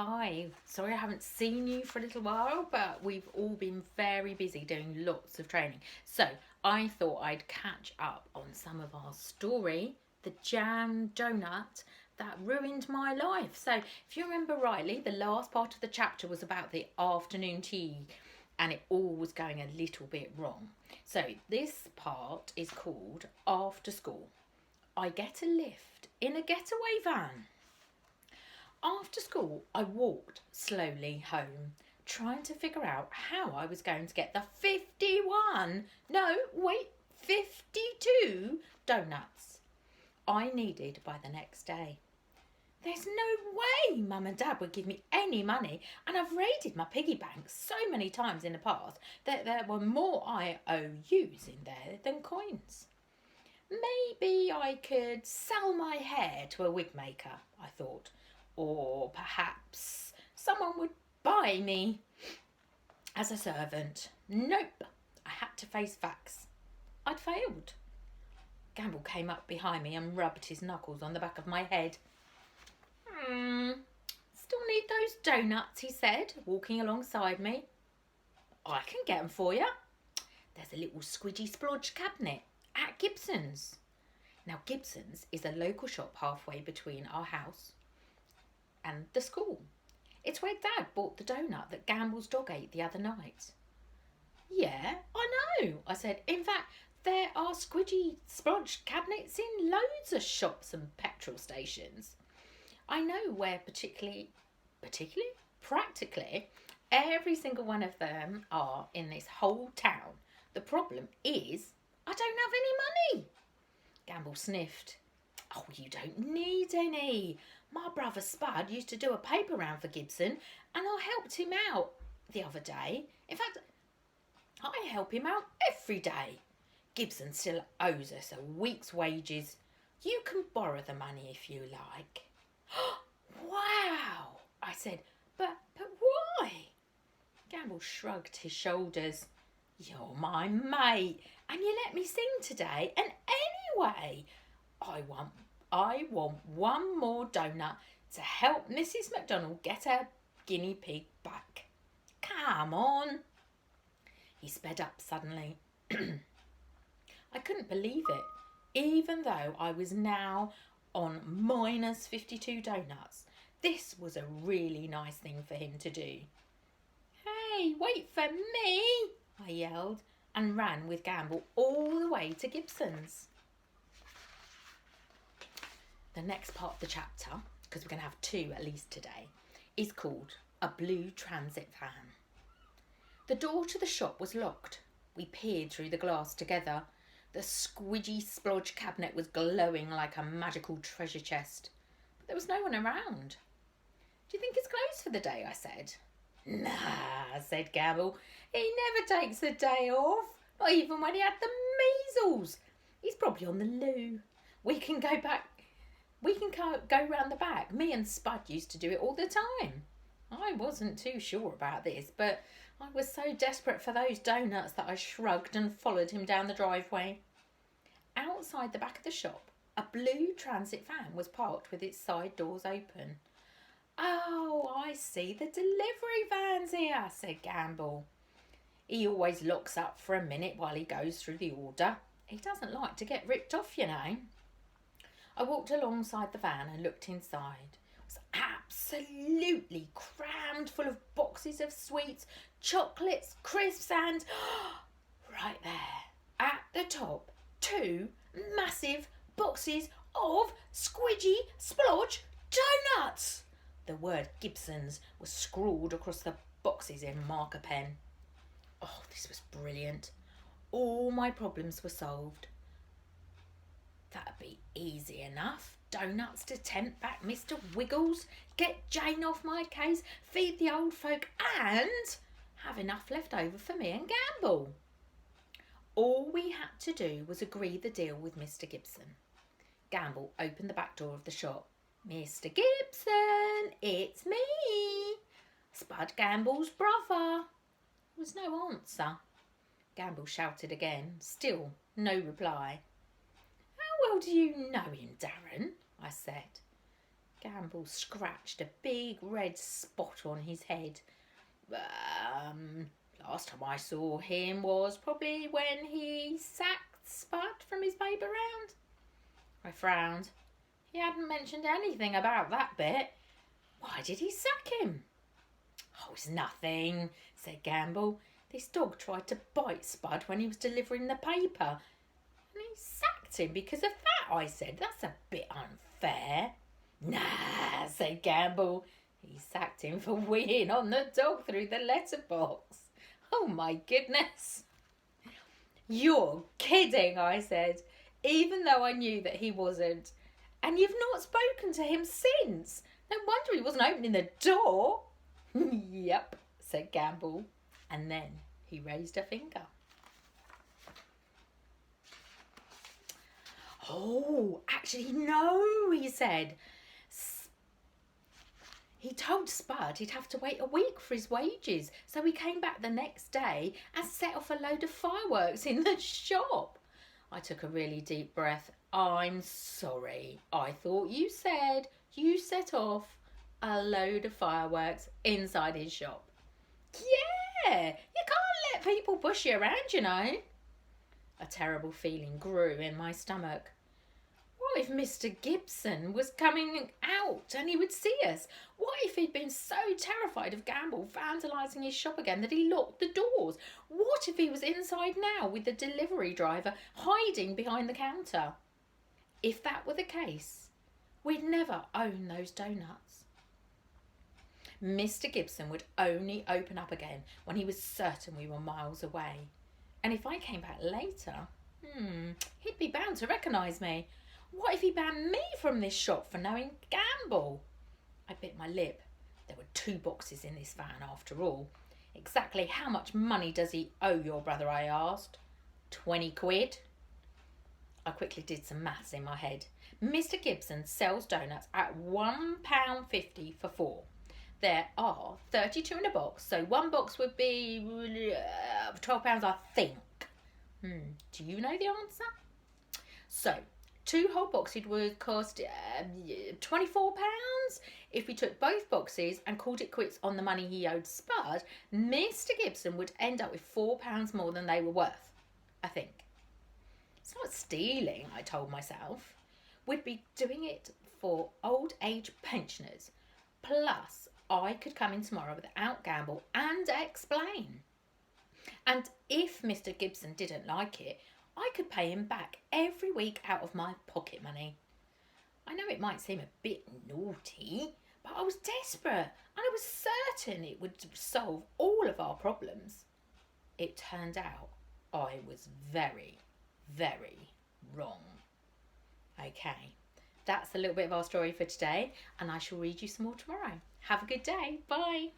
Hi, sorry I haven't seen you for a little while, but we've all been very busy doing lots of training. So I thought I'd catch up on some of our story, the jam donut that ruined my life. So if you remember rightly, the last part of the chapter was about the afternoon tea and it all was going a little bit wrong. So this part is called After School. I get a lift in a getaway van. After school, I walked slowly home, trying to figure out how I was going to get the 52 donuts I needed by the next day. There's no way Mum and Dad would give me any money, and I've raided my piggy bank so many times in the past that there were more IOUs in there than coins. Maybe I could sell my hair to a wig maker, I thought. Or perhaps someone would buy me as a servant. Nope, I had to face facts. I'd failed. Gamble came up behind me and rubbed his knuckles on the back of my head. Still need those donuts, he said, walking alongside me. I can get them for you. There's a little squidgy splodge cabinet at Gibsons. Now, Gibsons is a local shop halfway between our house and the school. It's where Dad bought the donut that Gamble's dog ate the other night. Yeah, I know, I said. In fact, there are squidgy splodge cabinets in loads of shops and petrol stations. I know where practically every single one of them are in this whole town. The problem is I don't have any money. Gamble sniffed. Oh, you don't need any. My brother Spud used to do a paper round for Gibson and I helped him out the other day. In fact, I help him out every day. Gibson still owes us a week's wages. You can borrow the money if you like. Wow, I said, but why? Gamble shrugged his shoulders. You're my mate and you let me sing today, and anyway, I want one more donut to help Mrs. McDonald get her guinea pig back. Come on. He sped up suddenly. I couldn't believe it, even though I was now on minus 52 donuts. This was a really nice thing for him to do. Hey, wait for me, I yelled and ran with Gamble all the way to Gibson's. The next part of the chapter, because we're going to have two at least today, is called A Blue Transit Van. The door to the shop was locked. We peered through the glass together. The squidgy splodge cabinet was glowing like a magical treasure chest. But there was no one around. Do you think it's closed for the day? I said. Nah, said Gamble. He never takes a day off, not even when he had the measles. He's probably on the loo. We can go round the back. Me and Spud used to do it all the time. I wasn't too sure about this, but I was so desperate for those donuts that I shrugged and followed him down the driveway. Outside the back of the shop, a blue transit van was parked with its side doors open. Oh, I see, the delivery van's here, said Gamble. He always locks up for a minute while he goes through the order. He doesn't like to get ripped off, you know. I walked alongside the van and looked inside. It was absolutely crammed full of boxes of sweets, chocolates, crisps and, right there, at the top, 2 massive boxes of squidgy splodge donuts. The word Gibsons was scrawled across the boxes in marker pen. Oh, this was brilliant. All my problems were solved. That'd be easy enough. Donuts to tempt back Mr. Wiggles, get Jane off my case, feed the old folk and have enough left over for me and Gamble. All we had to do was agree the deal with Mr. Gibson. Gamble opened the back door of the shop. Mr. Gibson, it's me, Spud Gamble's brother. There was no answer. Gamble shouted again, still no reply. How well do you know him, Darren? I said. Gamble scratched a big red spot on his head. Last time I saw him was probably when he sacked Spud from his paper round. I frowned. He hadn't mentioned anything about that bit. Why did he sack him? Oh, it's nothing, said Gamble. This dog tried to bite Spud when he was delivering the paper. And he sacked him because of that, I said. That's a bit unfair. Nah, said Gamble. He sacked him for weeing on the dog through the letterbox. Oh, my goodness. You're kidding, I said, even though I knew that he wasn't. And you've not spoken to him since. No wonder he wasn't opening the door. Yep, said Gamble. And then he raised a finger. Oh, actually, no, he said. He told Spud he'd have to wait a week for his wages, so he came back the next day and set off a load of fireworks in the shop. I took a really deep breath. I'm sorry. I thought you said you set off a load of fireworks inside his shop. Yeah, you can't let people push you around, you know. A terrible feeling grew in my stomach. What if Mr. Gibson was coming out and he would see us? What if he'd been so terrified of Gamble vandalising his shop again that he locked the doors? What if he was inside now with the delivery driver hiding behind the counter? If that were the case, we'd never own those donuts. Mr. Gibson would only open up again when he was certain we were miles away. And if I came back later, he'd be bound to recognise me. What if he banned me from this shop for knowing Gamble? I bit my lip. There were 2 boxes in this van after all. Exactly how much money does he owe your brother, I asked. 20 quid. I quickly did some maths in my head. Mr. Gibson sells donuts at £1.50 for 4. There are 32 in a box, so 1 box would be £12, I think. Do you know the answer? So, 2 whole boxes would cost £24. If we took both boxes and called it quits on the money he owed Spud, Mr. Gibson would end up with £4 more than they were worth, I think. It's not stealing, I told myself. We'd be doing it for old age pensioners. Plus, I could come in tomorrow without Gamble and explain. And if Mr. Gibson didn't like it, I could pay him back every week out of my pocket money. I know it might seem a bit naughty, but I was desperate and I was certain it would solve all of our problems. It turned out I was very, very wrong. Okay, that's a little bit of our story for today, and I shall read you some more tomorrow. Have a good day. Bye.